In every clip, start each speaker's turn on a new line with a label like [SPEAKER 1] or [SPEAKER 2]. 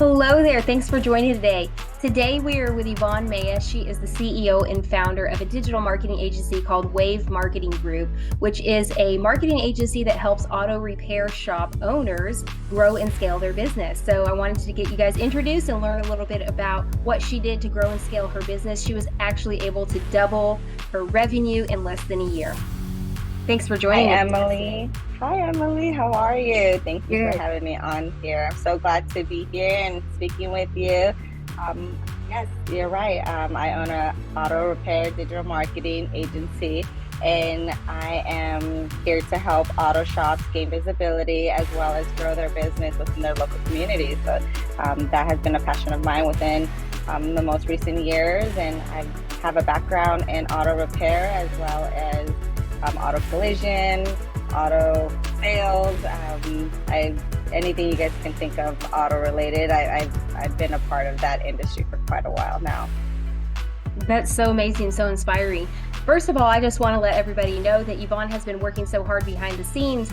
[SPEAKER 1] Hello there. Thanks for joining today. Today we are with Yvonne Mayea. She is the CEO and founder of a digital marketing agency called Wayve Marketing Group, which is a marketing agency that helps auto repair shop owners grow and scale their business. So I wanted to get you guys introduced and learn a little bit about what she did to grow and scale her business. She was actually able to double her revenue in less than a year. Thanks for joining
[SPEAKER 2] Hi,
[SPEAKER 1] us.
[SPEAKER 2] Emily. Hi, Emily. How are you? Thank you
[SPEAKER 1] Good.
[SPEAKER 2] for having me on here. I'm so glad to be here and speaking with you. Yes, you're right. I own a auto repair digital marketing agency, and I am here to help auto shops gain visibility as well as grow their business within their local communities. So that has been a passion of mine within the most recent years, and I have a background in auto repair as well as auto collision, auto sales, anything you guys can think of auto related. I've been a part of that industry for quite a while now.
[SPEAKER 1] That's so amazing, so inspiring. First of all, I just want to let everybody know that Yvonne has been working so hard behind the scenes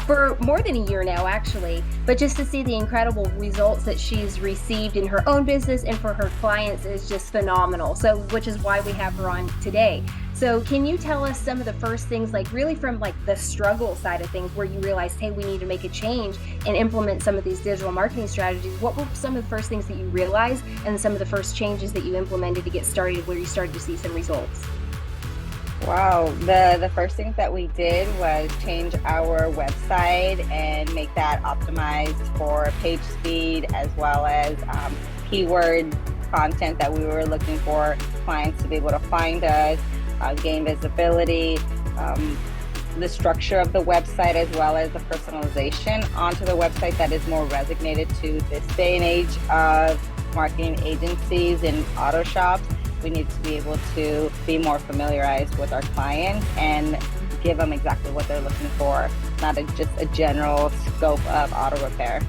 [SPEAKER 1] for more than a year now, actually. But just to see the incredible results that she's received in her own business and for her clients is just phenomenal. So, which is why we have her on today. So can you tell us some of the first things, like really from like the struggle side of things, where you realized, hey, we need to make a change and implement some of these digital marketing strategies? What were some of the first things that you realized and some of the first changes that you implemented to get started where you started to see some results?
[SPEAKER 2] Wow, the first things that we did was change our website and make that optimized for page speed as well as keyword content that we were looking for clients to be able to find us. Gain visibility, the structure of the website as well as the personalization onto the website that is more resonated to this day and age of marketing agencies and auto shops. We need to be able to be more familiarized with our clients and give them exactly what they're looking for, not just a general scope of auto repair.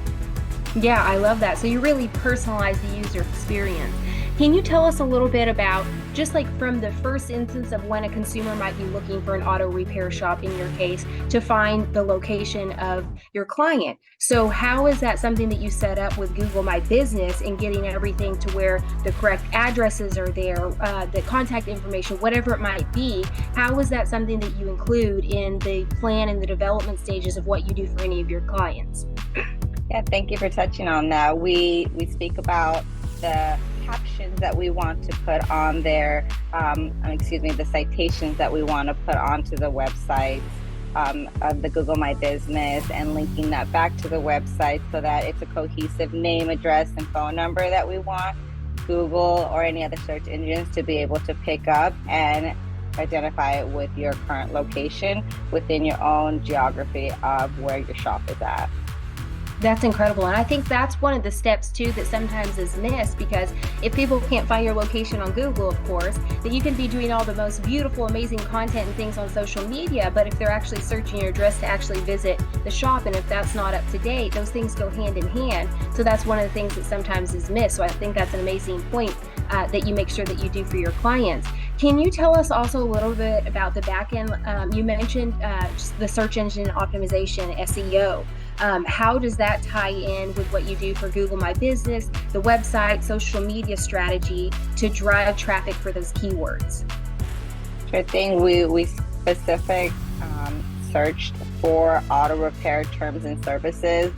[SPEAKER 1] Yeah, I love that. So you really personalize the user experience. Can you tell us a little bit about, just like from the first instance of when a consumer might be looking for an auto repair shop in your case to find the location of your client? So how is that something that you set up with Google My Business and getting everything to where the correct addresses are there, the contact information, whatever it might be? How is that something that you include in the plan and the development stages of what you do for any of your clients?
[SPEAKER 2] Yeah, thank you for touching on that. We speak about the captions that we want to put on there, the citations that we want to put onto the website of the Google My Business and linking that back to the website so that it's a cohesive name, address, and phone number that we want Google or any other search engines to be able to pick up and identify it with your current location within your own geography of where your shop is at.
[SPEAKER 1] That's incredible. And I think that's one of the steps too that sometimes is missed, because if people can't find your location on Google, of course, then you can be doing all the most beautiful, amazing content and things on social media. But if they're actually searching your address to actually visit the shop, and if that's not up to date, those things go hand in hand. So that's one of the things that sometimes is missed. So I think that's an amazing point that you make sure that you do for your clients. Can you tell us also a little bit about the back end? You mentioned just the search engine optimization, SEO. How does that tie in with what you do for Google My Business, the website, social media strategy to drive traffic for those keywords?
[SPEAKER 2] Sure thing. We specific searched for auto repair terms and services,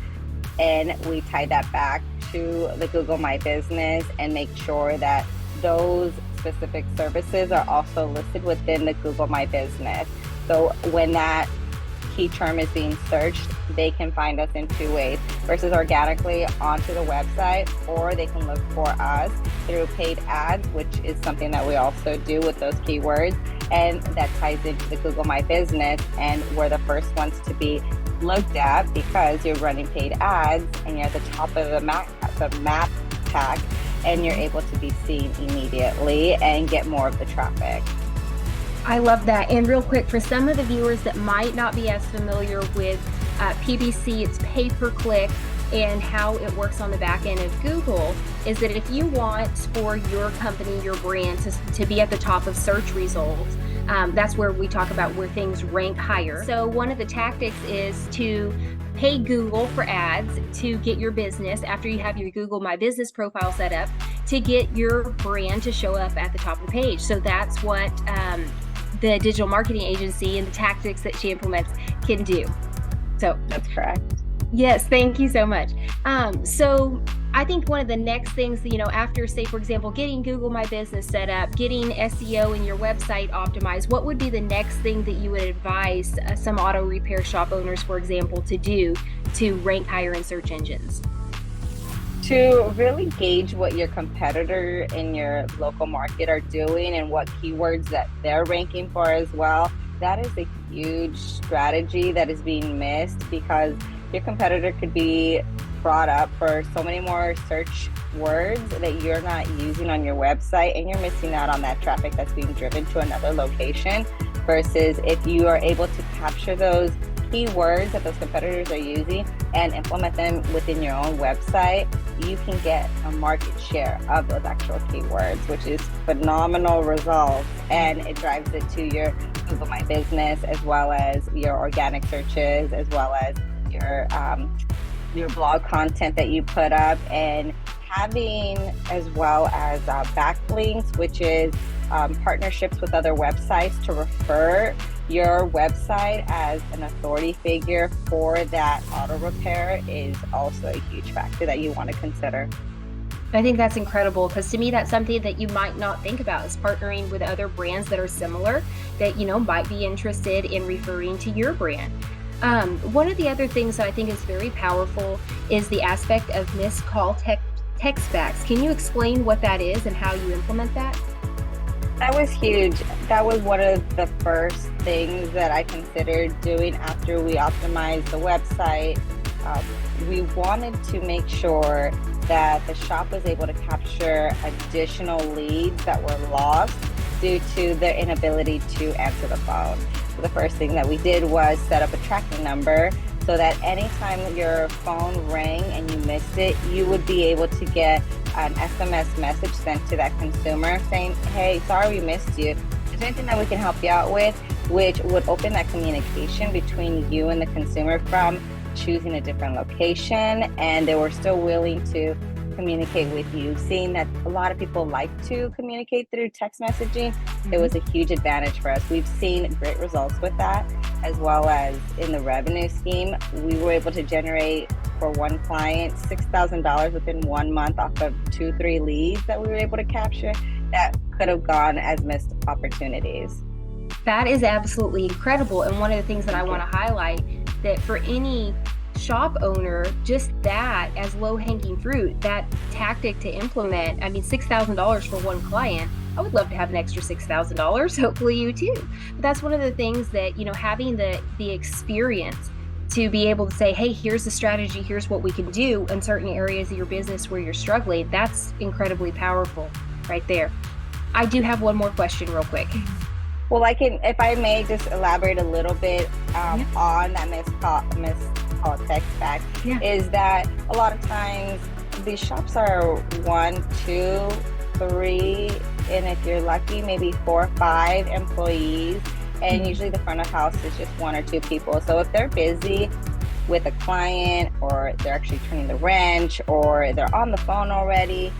[SPEAKER 2] and we tie that back to the Google My Business and make sure that those specific services are also listed within the Google My Business. So when that key term is being searched, they can find us in two ways, versus organically onto the website, or they can look for us through paid ads, which is something that we also do with those keywords, and that ties into the Google My Business, and we're the first ones to be looked at because you're running paid ads and you're at the top of the map tag, and you're able to be seen immediately and get more of the traffic.
[SPEAKER 1] I love that. And real quick, for some of the viewers that might not be as familiar with PPC, it's pay-per-click, and how it works on the back end of Google, is that if you want for your company, your brand to be at the top of search results, that's where we talk about where things rank higher. So one of the tactics is to pay Google for ads to get your business after you have your Google My Business profile set up to get your brand to show up at the top of the page. So that's what the digital marketing agency and the tactics that she implements can do. So
[SPEAKER 2] That's correct.
[SPEAKER 1] yes, thank you so much. So I think one of the next things, after, say, for example, getting Google My Business set up, getting SEO in your website optimized, what would be the next thing that you would advise some auto repair shop owners, for example, to do to rank higher in search engines?
[SPEAKER 2] To really gauge what your competitor in your local market are doing and what keywords that they're ranking for as well, that is a huge strategy that is being missed, because your competitor could be brought up for so many more search words that you're not using on your website, and you're missing out on that traffic that's being driven to another location. Versus if you are able to capture those keywords that those competitors are using and implement them within your own website, you can get a market share of those actual keywords, which is phenomenal results. And it drives it to your Google My Business, as well as your organic searches, as well as your blog content that you put up, and having as well as backlinks, which is partnerships with other websites to refer your website as an authority figure for that auto repair, is also a huge factor that you want to consider.
[SPEAKER 1] I think that's incredible, because to me, that's something that you might not think about, is partnering with other brands that are similar that, might be interested in referring to your brand. One of the other things that I think is very powerful is the aspect of missed call text backs. Can you explain what that is and how you implement that?
[SPEAKER 2] That was huge. That was one of the first things that I considered doing after we optimized the website. We wanted to make sure that the shop was able to capture additional leads that were lost due to their inability to answer the phone. So the first thing that we did was set up a tracking number, so that anytime your phone rang and you missed it, you would be able to get an SMS message sent to that consumer saying, hey, sorry we missed you. Is there anything that we can help you out with? Which would open that communication between you and the consumer from choosing a different location, and they were still willing to communicate with you. Seeing that a lot of people like to communicate through text messaging, it was a huge advantage for us. We've seen great results with that, as well as in the revenue scheme. We were able to generate for one client $6,000 within 1 month off of 2-3 leads that we were able to capture that could have gone as missed opportunities.
[SPEAKER 1] That is absolutely incredible. And one of the things that I want to highlight, that for any shop owner, just that as low-hanging fruit, that tactic to implement, I mean, $6,000 for one client, I would love to have an extra $6,000. Hopefully you too. But that's one of the things that, having the experience to be able to say, hey, here's the strategy, here's what we can do in certain areas of your business where you're struggling, that's incredibly powerful right there. I do have one more question real quick.
[SPEAKER 2] Well, if I may just elaborate a little bit on that missed call text back, is that a lot of times these shops are 1, 2, 3, and if you're lucky, maybe 4 or 5 employees, and usually the front of house is just 1 or 2 people. So if they're busy with a client, or they're actually turning the wrench, or they're on the phone already,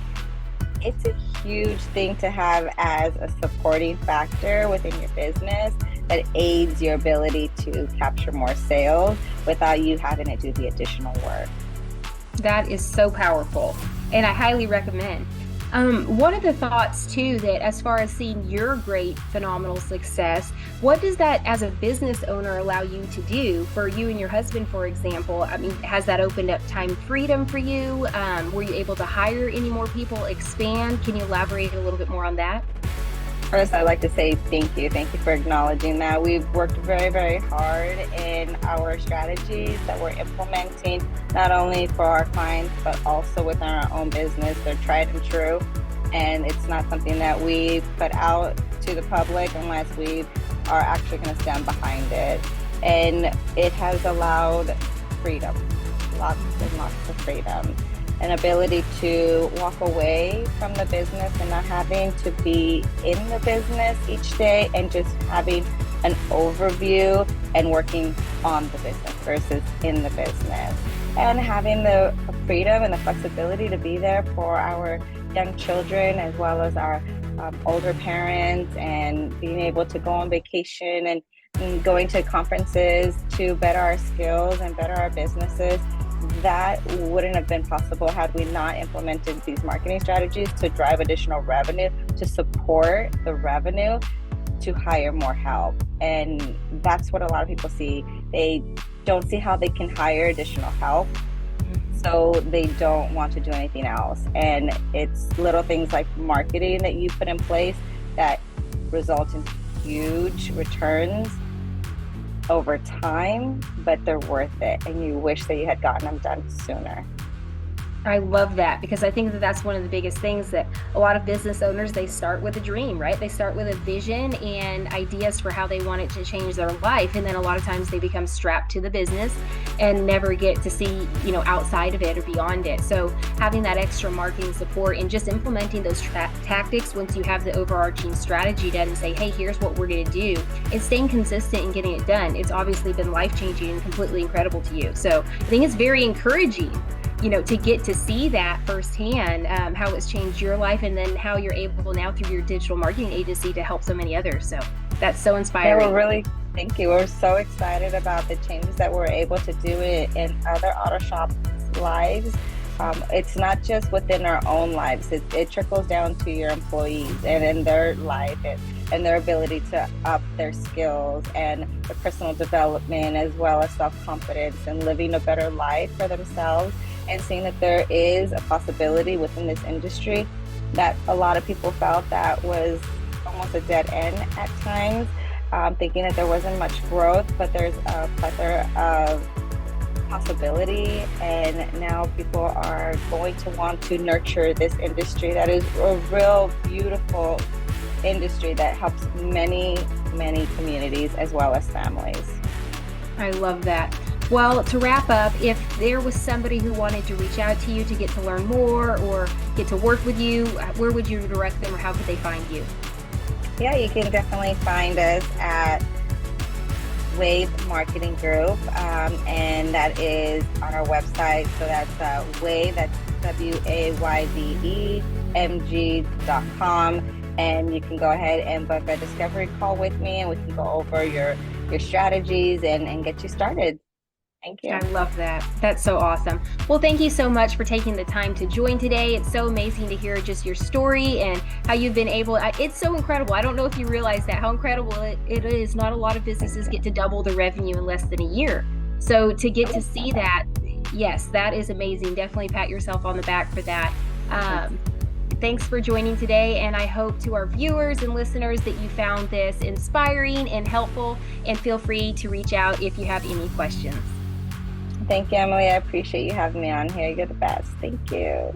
[SPEAKER 2] it's a huge thing to have as a supporting factor within your business that aids your ability to capture more sales without you having to do the additional work.
[SPEAKER 1] That is so powerful, and I highly recommend. One of the thoughts too, that as far as seeing your great, phenomenal success, what does that as a business owner allow you to do for you and your husband, for example? I mean, has that opened up time freedom for you? Were you able to hire any more people, expand? Can you elaborate a little bit more on that?
[SPEAKER 2] First, I'd like to say thank you. Thank you for acknowledging that. We've worked very, very hard in our strategies that we're implementing, not only for our clients, but also within our own business. They're tried and true, and it's not something that we put out to the public unless we are actually going to stand behind it. And it has allowed freedom, lots and lots of freedom. An ability to walk away from the business and not having to be in the business each day, and just having an overview and working on the business versus in the business. And having the freedom and the flexibility to be there for our young children as well as our older parents, and being able to go on vacation and going to conferences to better our skills and better our businesses. That wouldn't have been possible had we not implemented these marketing strategies to drive additional revenue, to support the revenue, to hire more help. And that's what a lot of people see. They don't see how they can hire additional help, so they don't want to do anything else. And it's little things like marketing that you put in place that result in huge returns over time, but they're worth it, and you wish that you had gotten them done sooner.
[SPEAKER 1] I love that, because I think that that's one of the biggest things that a lot of business owners, they start with a dream, right? They start with a vision and ideas for how they want it to change their life. And then a lot of times they become strapped to the business and never get to see, outside of it or beyond it. So having that extra marketing support and just implementing those tactics once you have the overarching strategy done and say, hey, here's what we're going to do, and staying consistent and getting it done. It's obviously been life-changing and completely incredible to you. So I think it's very encouraging to get to see that firsthand, how it's changed your life, and then how you're able now through your digital marketing agency to help so many others. So that's so inspiring.
[SPEAKER 2] Yeah, thank you. We're so excited about the changes that we're able to do in other auto shops' lives. It's not just within our own lives. It trickles down to your employees and in their life and their ability to up their skills and their personal development, as well as self-confidence and living a better life for themselves, and seeing that there is a possibility within this industry that a lot of people felt that was almost a dead end at times, thinking that there wasn't much growth, but there's a plethora of possibility, and now people are going to want to nurture this industry that is a real beautiful industry that helps many, many communities as well as families.
[SPEAKER 1] I love that. Well, to wrap up, if there was somebody who wanted to reach out to you to get to learn more or get to work with you, where would you direct them, or how could they find you?
[SPEAKER 2] Yeah, you can definitely find us at Wayve Marketing Group, and that is on our website. So that's Wayve, that's WAYVEMG.com. And you can go ahead and book a discovery call with me, and we can go over your strategies and get you started. Thank you.
[SPEAKER 1] I love that. That's so awesome. Well, thank you so much for taking the time to join today. It's so amazing to hear just your story and how you've been able, it's so incredible. I don't know if you realize that, how incredible it is. Not a lot of businesses get to double the revenue in less than a year. So to get to see that, yes, that is amazing. Definitely pat yourself on the back for that. Thanks for joining today, and I hope to our viewers and listeners that you found this inspiring and helpful, and feel free to reach out if you have any questions.
[SPEAKER 2] Thank you, Emily. I appreciate you having me on here. You're the best. Thank you.